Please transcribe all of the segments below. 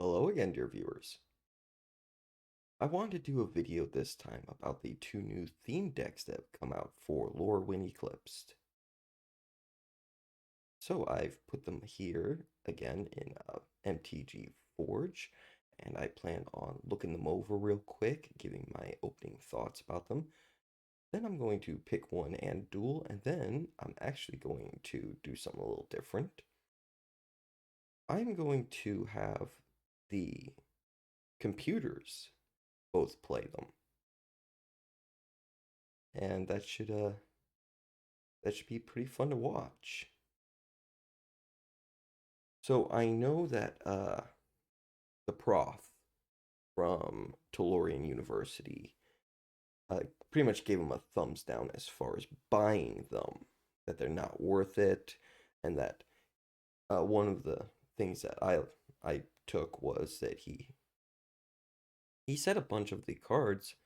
Hello again, dear viewers. I wanted to do a video this time about the two new theme decks that have come out for Lorwyn Eclipsed. So I've put them here again in MTG Forge, and I plan on looking them over real quick, giving my opening thoughts about them. Then I'm going to pick one and duel, and then I'm actually going to do something a little different. I'm going to have the computers both play them. And that should be pretty fun to watch. So I know that the prof from Tellurian University pretty much gave them a thumbs down as far as buying them, that they're not worth it, and that one of the things that I took was that he said a bunch of the cards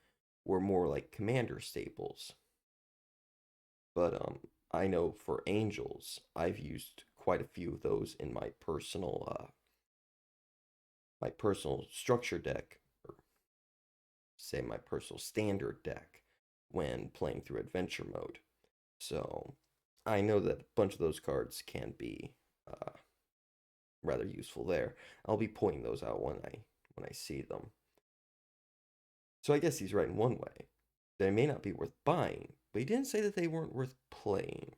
were more like commander staples, but I know for angels I've used quite a few of those in my personal structure deck, or say my personal standard deck, when playing through adventure mode. So I know that a bunch of those cards can be rather useful there. I'll be pointing those out when I see them. So I guess he's right in one way. They may not be worth buying, but he didn't say that they weren't worth playing.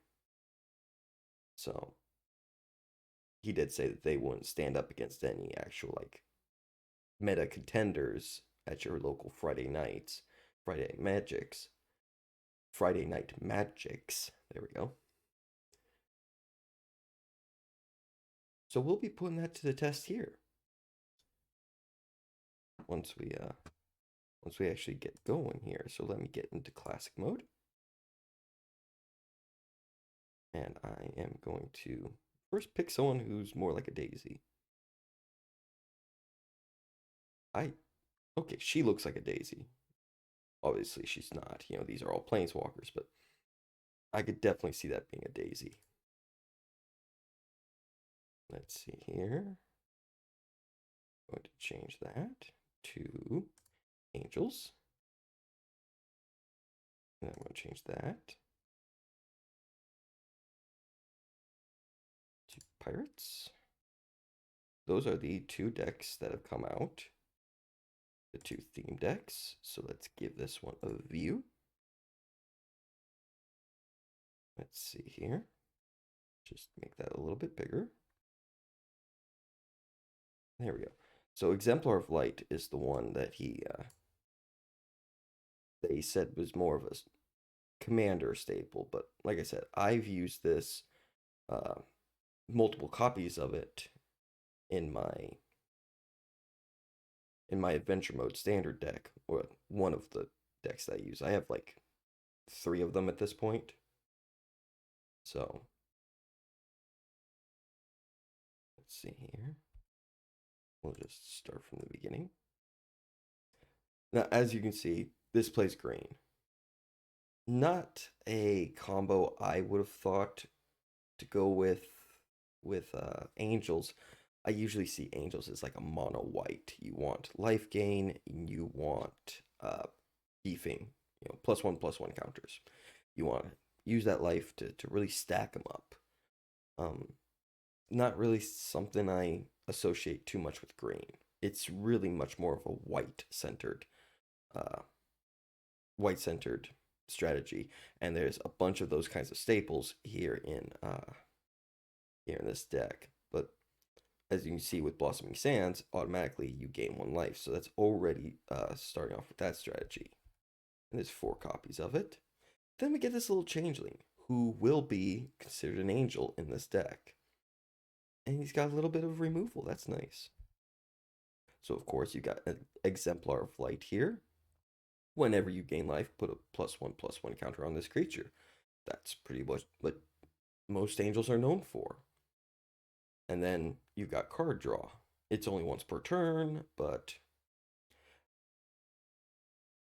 So he did say that they wouldn't stand up against any actual like meta contenders at your local Friday magics, Friday night magics. There we go. So we'll be putting that to the test here once we uh once we actually get going here. So let me get into classic mode. And I am going to first pick someone who's more like a daisy. I Okay, she looks like a daisy. Obviously she's not. These are all planeswalkers, but I could definitely see that being a daisy. Let's see here. I'm going to change that to angels. And I'm going to change that to pirates. Those are the two decks that have come out, the two theme decks. So let's give this one a view. Let's see here. Just make that a little bit bigger. There we go. So Exemplar of Light is the one that they said was more of a commander staple. But like I said, I've used this uh, multiple copies of it in my adventure mode standard deck, or one of the decks that I use. I have like 3 of them at this point. So let's see here. We'll just start from the beginning. Now, as you can see, this plays green. Not a combo I would have thought to go with angels. I usually see angels as like a mono white. You want life gain, you want beefing, +1/+1 counters. You want to use that life to really stack them up. Um, Not really something I associate too much with green. It's really much more of a uh, white centered strategy, and there's a bunch of those kinds of staples here in this deck. But as you can see with Blossoming Sands, automatically you gain 1 life, so that's already starting off with that strategy. And there's 4 copies of it. Then we get this little changeling who will be considered an angel in this deck. And he's got a little bit of removal. That's nice. So, of course, you got an Exemplar of Light here. Whenever you gain life, put a +1/+1 counter on this creature. That's pretty much what most angels are known for. And then you got card draw. It's only once per turn, but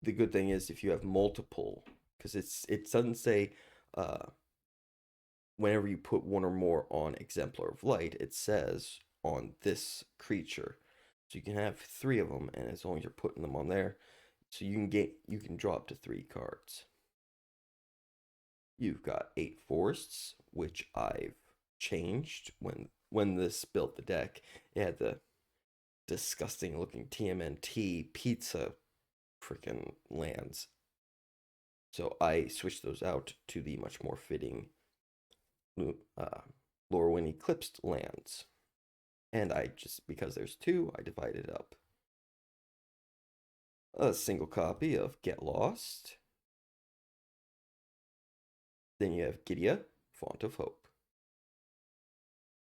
the good thing is if you have multiple, because it doesn't say uh, whenever you put one or more on Exemplar of Light, it says on this creature. So you can have 3 of them, and as long as you're putting them on there, so you can draw up to 3 cards. You've got 8 forests, which I've changed when this built the deck. It had the disgusting looking TMNT pizza freaking lands. So I switched those out to the much more fitting Lorwyn Eclipsed lands. And I just, because there's 2, I divided up a single copy of Get Lost. Then you have Gidia, Font of Hope.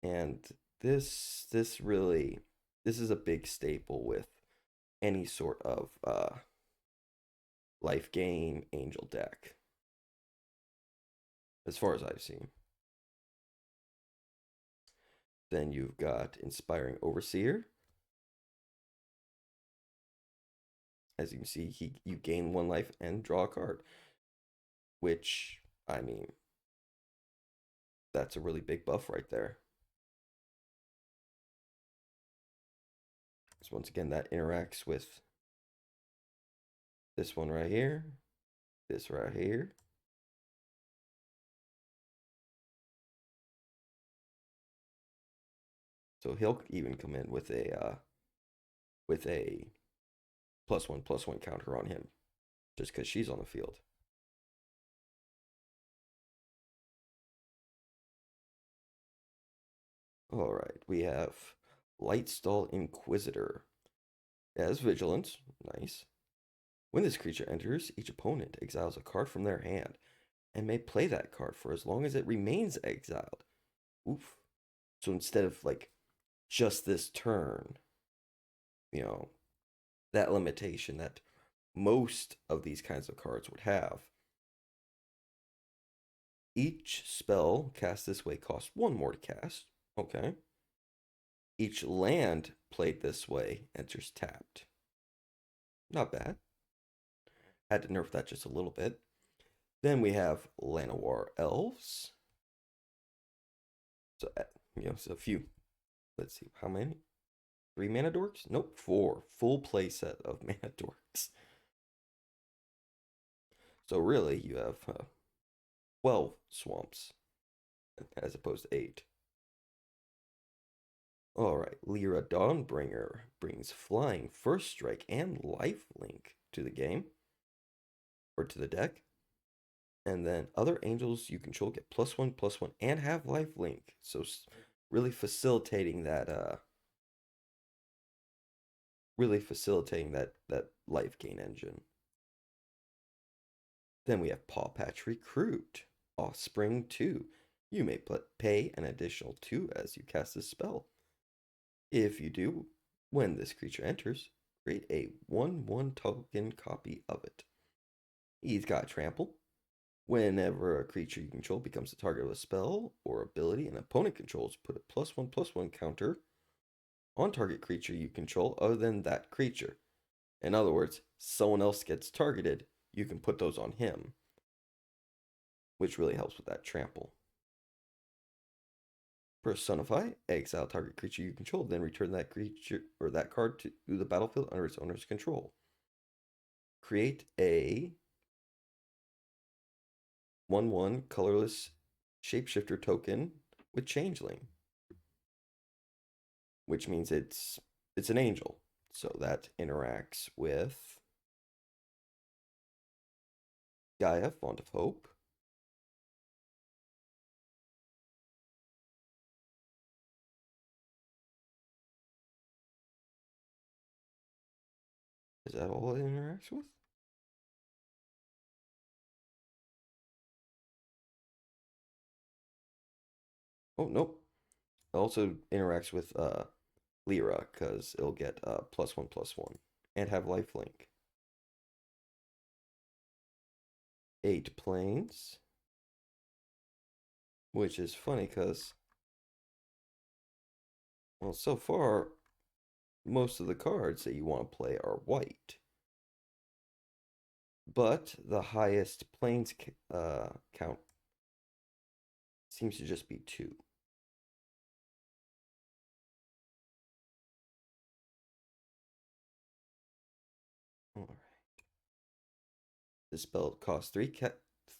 And this really, this is a big staple with any sort of life gain angel deck, as far as I've seen. Then you've got Inspiring Overseer. As you can see, you gain 1 life and draw a card, which, I mean, that's a really big buff right there. So once again, that interacts with this one right here, this right here. So he'll even come in with a +1/+1 counter on him, just because she's on the field. All right, we have Lightstall Inquisitor. It has Vigilance, nice. When this creature enters, each opponent exiles a card from their hand and may play that card for as long as it remains exiled. Oof. So instead of like just this turn, you know, that limitation that most of these kinds of cards would have, each spell cast this way costs 1 more to cast. Okay. Each land played this way enters tapped. Not bad. Had to nerf that just a little bit. Then we have Llanowar Elves. So, so a few. Let's see, how many? 3 mana dorks? Nope, 4. Full play set of mana dorks. So really, you have 12 swamps as opposed to 8. Alright, Lyra Dawnbringer brings flying, first strike, and lifelink to the game. Or to the deck. And then other angels you control get +1/+1 and have lifelink. So really facilitating that that life gain engine. Then we have Paw Patch Recruit, Offspring 2. You may pay an additional 2 as you cast this spell. If you do, when this creature enters, create a 1/1 token copy of it. He's got Trample. Whenever a creature you control becomes the target of a spell or ability an opponent controls, put a +1/+1 counter on target creature you control other than that creature. In other words, someone else gets targeted, you can put those on him, which really helps with that trample. Personify, exile target creature you control, then return that creature or that card to the battlefield under its owner's control. Create a 1/1 colorless shapeshifter token with Changeling, which means it's an angel. So that interacts with Gaia, Font of Hope. Is that all it interacts with? Oh, nope. It also interacts with Lyra, because it'll get +1/+1 and have lifelink. 8 planes, which is funny because, well, so far, most of the cards that you want to play are white. But the highest planes count seems to just be 2. This spell costs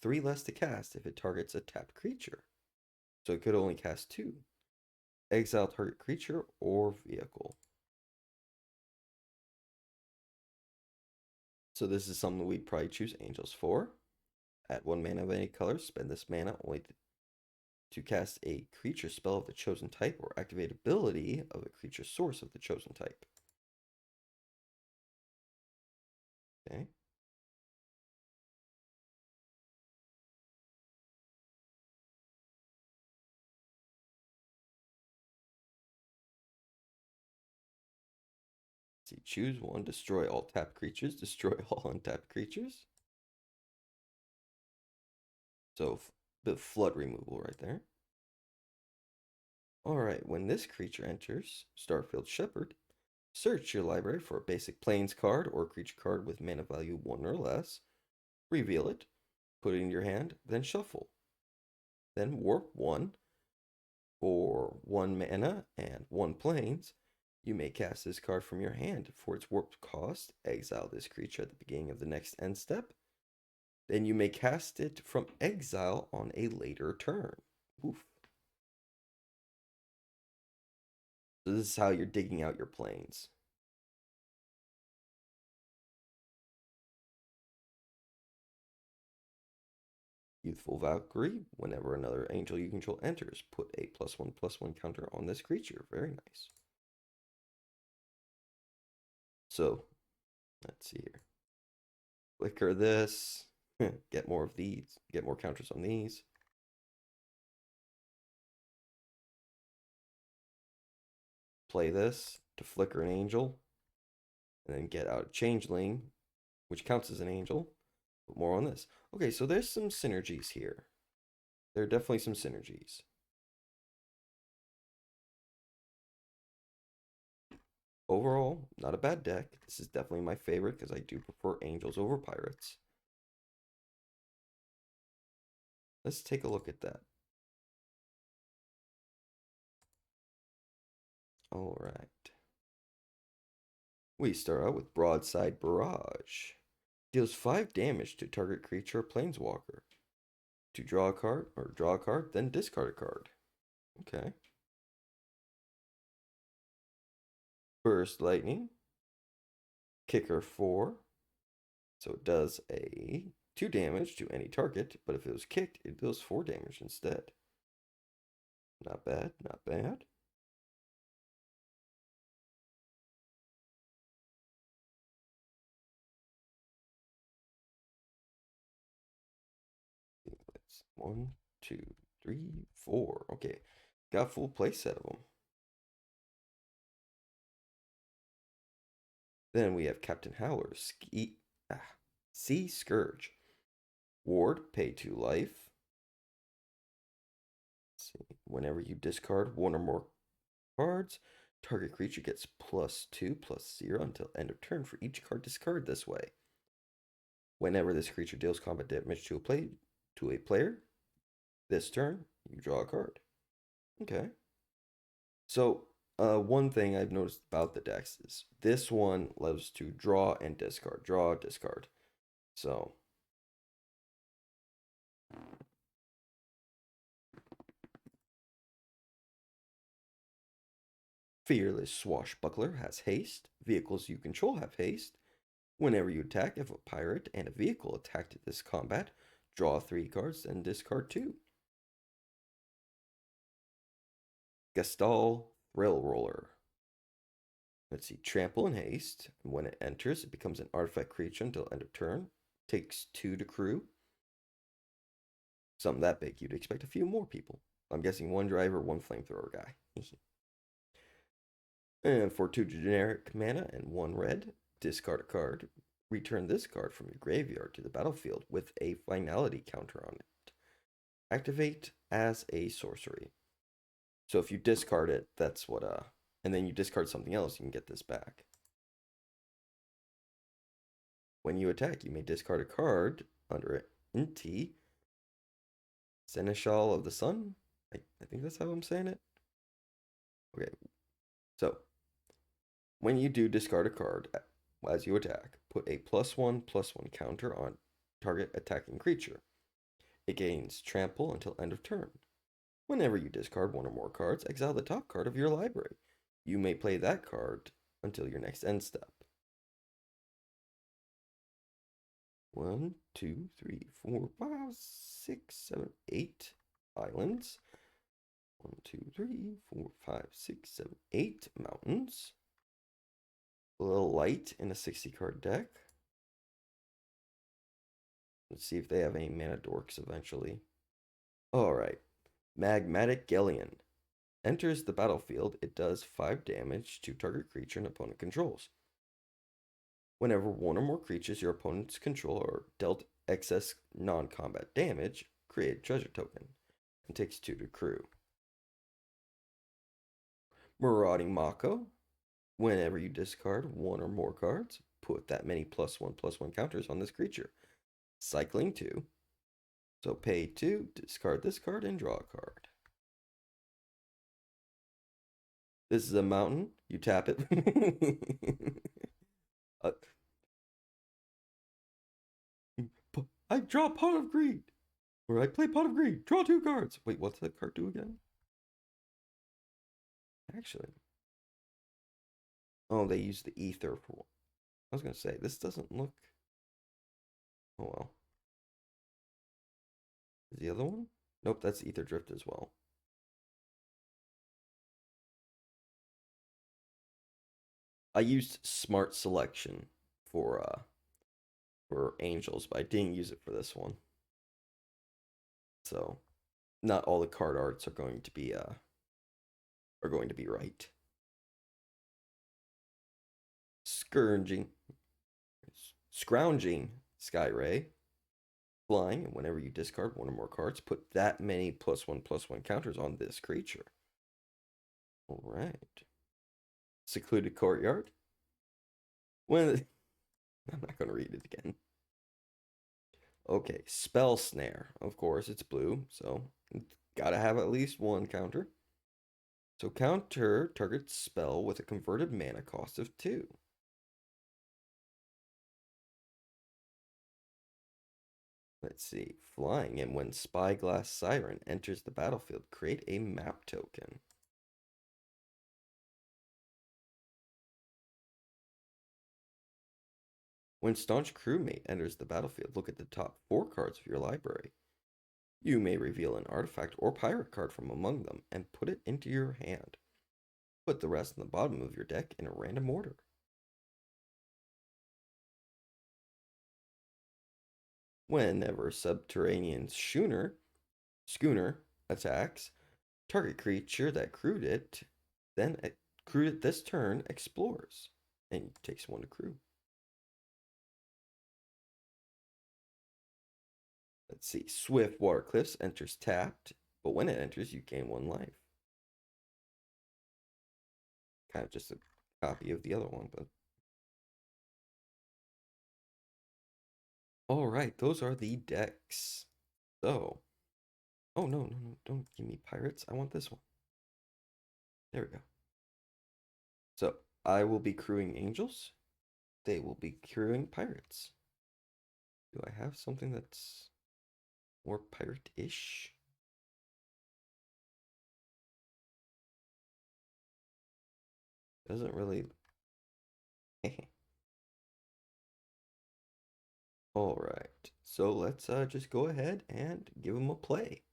three less to cast if it targets a tapped creature. So it could only cast 2. Exile target creature or vehicle. So this is something we'd probably choose Angels for. Add 1 mana of any color. Spend this mana only to cast a creature spell of the chosen type or activate ability of a creature source of the chosen type. Okay. See, choose one, destroy all tapped creatures, destroy all untapped creatures. So the flood removal right there. Alright, when this creature enters Starfield Shepherd, search your library for a basic plains card or creature card with mana value 1 or less, reveal it, put it in your hand, then shuffle. Then warp 1 for 1 mana and 1 plains. You may cast this card from your hand. For its warped cost, exile this creature at the beginning of the next end step. Then you may cast it from exile on a later turn. Oof. So this is how you're digging out your plains. Youthful Valkyrie, whenever another angel you control enters, put a +1/+1 counter on this creature. Very nice. So, let's see here. Flicker this. Get more of these. Get more counters on these. Play this to flicker an angel. And then get out a changeling, which counts as an angel. But more on this. Okay, so there's some synergies here. There are definitely some synergies. Overall, not a bad deck. This is definitely my favorite because I do prefer angels over pirates. Let's take a look at that. All right. We start out with Broadside Barrage. Deals 5 damage to target creature or planeswalker. To draw a card, then discard a card. Okay. Burst Lightning. Kicker 4. So it does a 2 damage to any target, but if it was kicked, it deals 4 damage instead. Not bad, not bad. It's 1, 2, 3, 4. Okay, got full play set of them. Then we have Captain Howler, Sea Scourge. Ward, pay 2 life. Let's see. Whenever you discard 1 or more cards, target creature gets +2/+0 until end of turn for each card discarded this way. Whenever this creature deals combat damage to a player, this turn you draw a card. Okay. So one thing I've noticed about the decks is this one loves to draw and discard, draw, discard. So Fearless Swashbuckler has haste. Vehicles you control have haste. Whenever you attack, if a pirate and a vehicle attacked at this combat, draw 3 cards and discard 2. Gastal Thrill Roller. Let's see, trample and haste. When it enters, it becomes an artifact creature until end of turn. Takes 2 to crew. Something that big, you'd expect a few more people. I'm guessing 1 driver, 1 flamethrower guy. And for 2 generic mana and 1 red, discard a card. Return this card from your graveyard to the battlefield with a finality counter on it. Activate as a sorcery. So if you discard it, that's what and then you discard something else, you can get this back. When you attack, you may discard a card under Inti, Seneschal of the Sun. I think that's how I'm saying it. Okay, so when you do discard a card as you attack, put a +1/+1 counter on target attacking creature. It gains trample until end of turn. Whenever you discard one or more cards, exile the top card of your library. You may play that card until your next end step. 1, 2, 3, 4, 5, 6, 7, 8 islands. 1, 2, 3, 4, 5, 6, 7, 8 mountains. A little light in a 60-card deck. Let's see if they have any mana dorks eventually. Alright. Magmatic Galleon. Enters the battlefield, it does 5 damage to target creature an opponent controls. Whenever one or more creatures your opponents control are dealt excess non-combat damage, create a treasure token and takes 2 to crew. Marauding Mako. Whenever you discard one or more cards, put that many +1/+1 counters on this creature. Cycling 2. So pay 2, discard this card, and draw a card. This is a mountain. You tap it. I draw Pot of Greed. Or I play Pot of Greed. Draw 2 cards. Wait, what's that card do again? Actually. Oh, they use the ether for one. I was going to say, this doesn't look... Oh, well. Is the other one? Nope, that's Ether Drift as well. I used Smart Selection for Angels, but I didn't use it for this one. So, not all the card arts are going to be right. Scrounging Skyray. Flying, and whenever you discard one or more cards, put that many +1/+1 counters on this creature. Alright. Secluded Courtyard. I'm not going to read it again. Okay, Spell Snare. Of course, it's blue, so it's gotta have at least one counter. So counter target spell with a converted mana cost of 2. Let's see. Flying, and when Spyglass Siren enters the battlefield, create a map token. When Staunch Crewmate enters the battlefield, look at the top 4 cards of your library. You may reveal an artifact or pirate card from among them and put it into your hand. Put the rest in the bottom of your deck in a random order. Whenever Subterranean Schooner attacks, target creature that crewed it this turn explores and takes 1 to crew. Let's see. Swift Water Cliffs enters tapped, but when it enters, you gain 1 life. Kind of just a copy of the other one, but... Alright, those are the decks. So... Oh, no, don't give me pirates. I want this one. There we go. So, I will be crewing angels. They will be crewing pirates. Do I have something that's more pirate-ish? Doesn't really... Alright, so let's just go ahead and give them a play.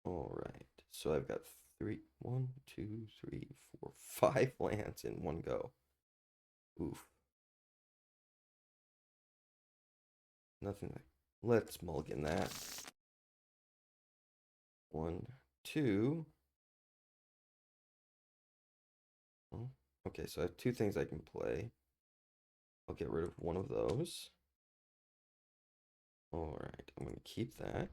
Alright, so I've got 1, 2, 3, 4, 5 lands in one go. Oof. Nothing like... Let's mulligan that. 1, 2. Oh, okay, so I have 2 things I can play. I'll get rid of one of those. Alright, I'm going to keep that.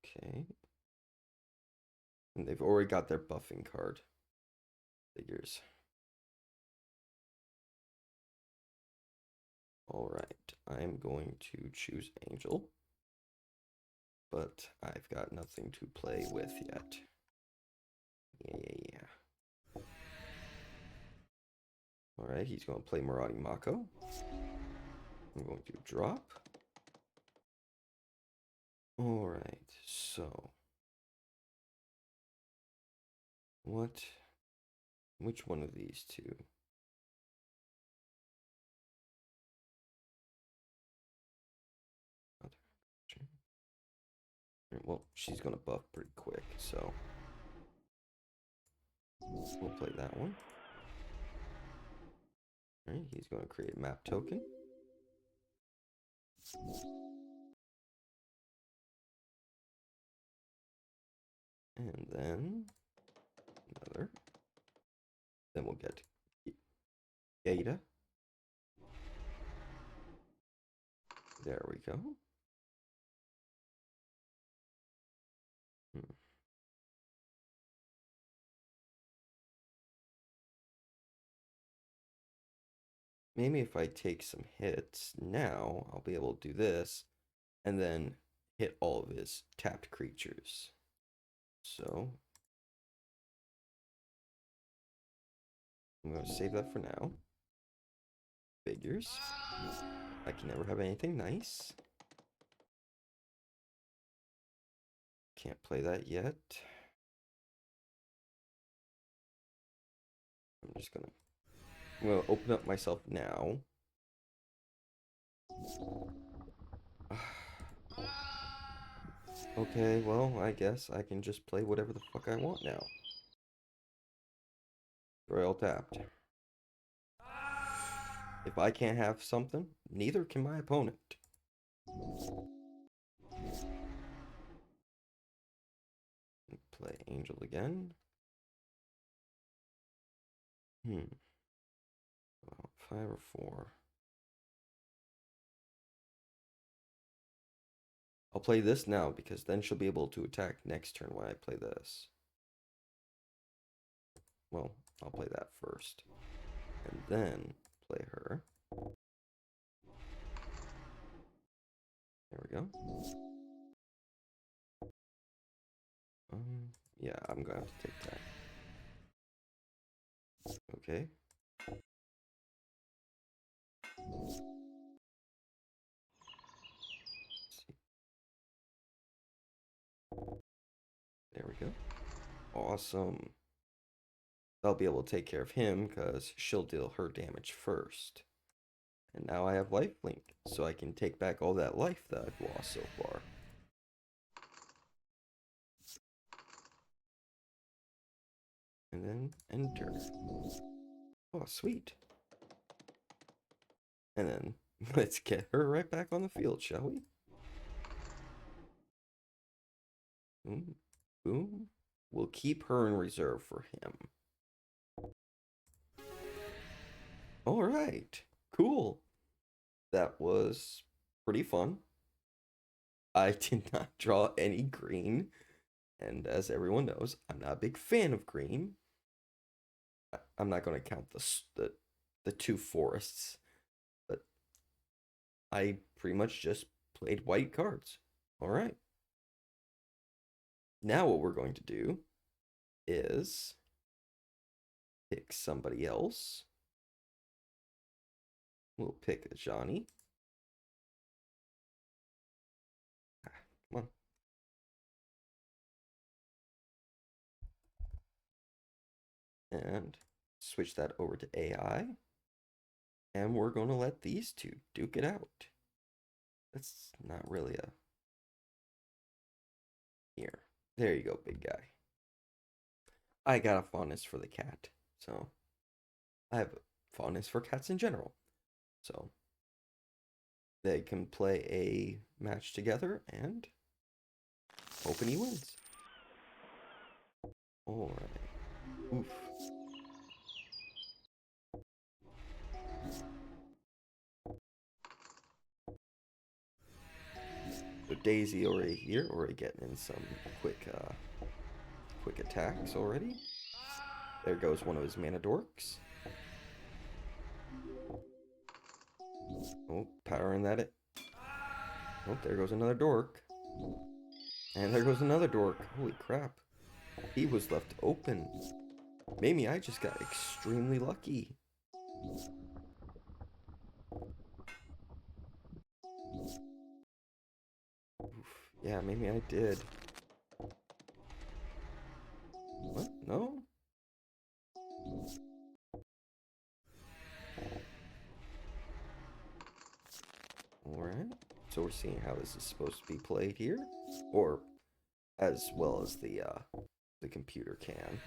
Okay. And they've already got their buffing card. Figures. Alright, I'm going to choose Angel. But I've got nothing to play with yet. Yeah. Alright, he's going to play Marauding Mako. I'm going to drop. Alright, so. Which one of these two? Well, she's going to buff pretty quick, so. We'll play that one. Alright, he's going to create a map token. And then another. Then we'll get Gata. There we go. Maybe if I take some hits now, I'll be able to do this and then hit all of his tapped creatures. So I'm going to save that for now. Figures. I can never have anything nice. Can't play that yet. I'm going to open up myself now. Okay, well, I guess I can just play whatever the fuck I want now. Royal tapped. If I can't have something, neither can my opponent. Play Angel again. Well, 5 or 4. I'll play this now because then she'll be able to attack next turn when I play this. Well, I'll play that first. And then play her. There we go. Yeah, I'm gonna have to take that. Okay. There we go. Awesome. I'll be able to take care of him because she'll deal her damage first. And now I have lifelink, so I can take back all that life that I've lost so far. And then enter. Oh, sweet. And then let's get her right back on the field, shall we? Boom. Boom. We'll keep her in reserve for him. All right. Cool. That was pretty fun. I did not draw any green. And as everyone knows, I'm not a big fan of green. I'm not going to count the 2 forests. But I pretty much just played white cards. All right. Now what we're going to do is pick somebody else. We'll pick a Johnny. Come on. And switch that over to AI. And we're going to let these two duke it out. That's not really a... Here. There you go, big guy. I got a fondness for the cat. So, I have a fondness for cats in general. So, they can play a match together and hoping he wins. Alright. Oof. So Daisy already here, already getting in some quick attacks already. There goes one of his mana dorks. Oh, powering that it. Oh, there goes another dork. And there goes another dork. Holy crap. He was left open. Maybe I just got extremely lucky. Yeah, maybe I did. What? No? Alright. So we're seeing how this is supposed to be played here. Or as well as the computer can.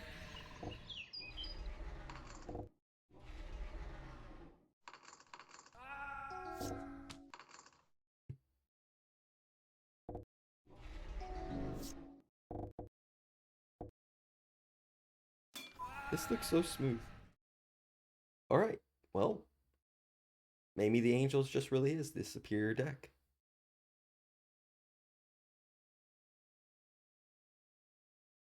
This looks so smooth. Alright. Well, maybe the Angels just really is the superior deck.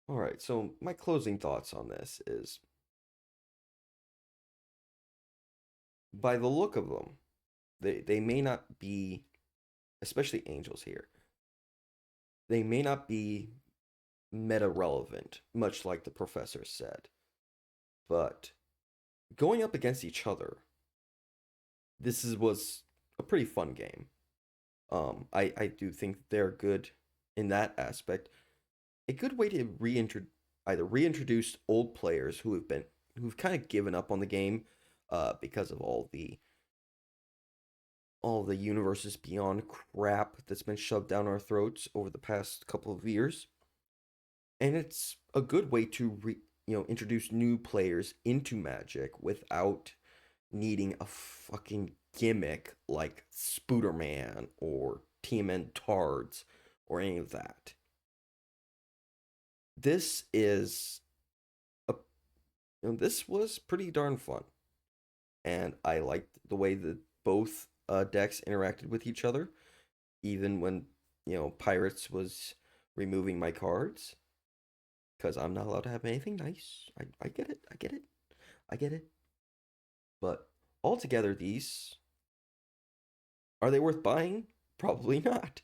Alright, so my closing thoughts on this is by the look of them, they may not be, especially Angels here, they may not be meta relevant, much like the professor said. But going up against each other, was a pretty fun game. I do think they're good in that aspect. A good way to reintroduce old players who've kind of given up on the game because of all the universes beyond crap that's been shoved down our throats over the past couple of years. And it's a good way to introduce new players into Magic without needing a fucking gimmick like Spooderman or TMN Tards or any of that. This is a this was pretty darn fun, and I liked the way that both decks interacted with each other, even when Pirates was removing my cards because I'm not allowed to have anything nice. I get it. I get it. I get it. But altogether, these are they worth buying? Probably not.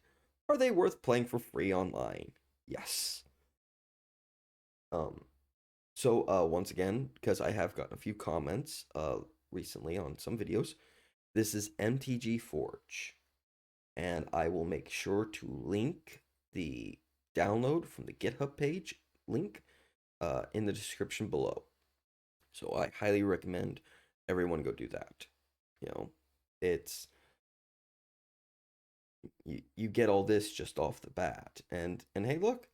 Are they worth playing for free online? Yes. Um. So once again, because I have gotten a few comments recently on some videos, this is MTG Forge, and I will make sure to link the download from the GitHub page link in the description below. So I highly recommend everyone go do that. You know, it's you get all this just off the bat, and hey, look,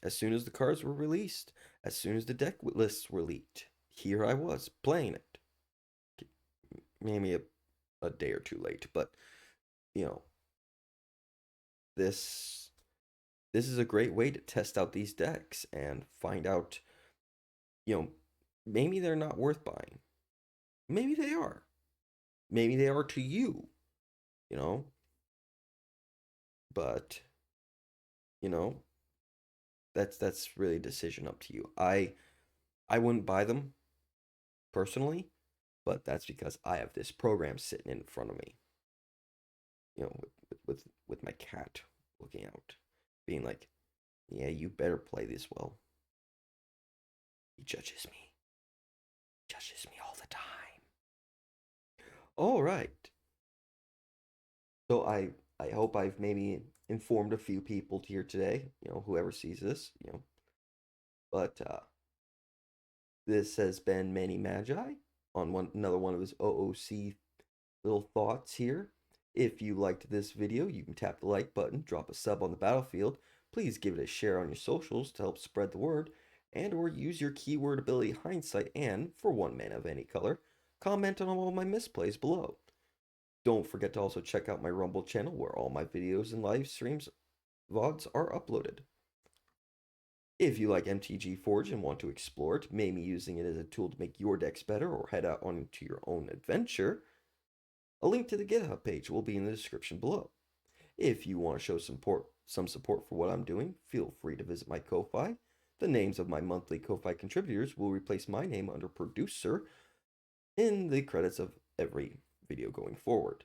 as soon as the cards were released, as soon as the deck lists were leaked, here I was playing it. Maybe a day or two late, but you know, this this is a great way to test out these decks and find out, you know, maybe they're not worth buying. Maybe they are. Maybe they are to you, you know, but you know, that's really a decision up to you. I wouldn't buy them personally, but that's because I have this program sitting in front of me, with my cat looking out, being like, "Yeah, you better play this well." He judges me all the time. All right, so I hope I've maybe informed a few people here today. Whoever sees this, but this has been Manny Magi on another one of his OOC little thoughts here. If you liked this video, you can tap the like button, drop a sub on the battlefield. Please give it a share on your socials to help spread the word, and or use your keyword ability hindsight and, for one mana of any color, comment on all my misplays below. Don't forget to also check out my Rumble channel where all my videos and live streams VODs are uploaded. If you like MTG Forge and want to explore it, maybe using it as a tool to make your decks better or head out onto your own adventure, a link to the GitHub page will be in the description below. If you want to show some support for what I'm doing, feel free to visit my Ko-Fi. The names of my monthly Ko-Fi contributors will replace my name under producer in the credits of every video going forward.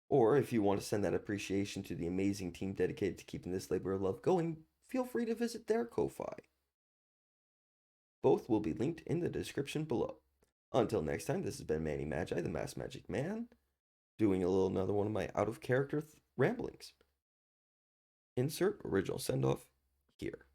Or if you want to send that appreciation to the amazing team dedicated to keeping this labor of love going, feel free to visit their Ko-Fi. Both will be linked in the description below. Until next time, this has been Manny Magi, the Mass Magic Man, doing another one of my out of character ramblings. Insert original send off here.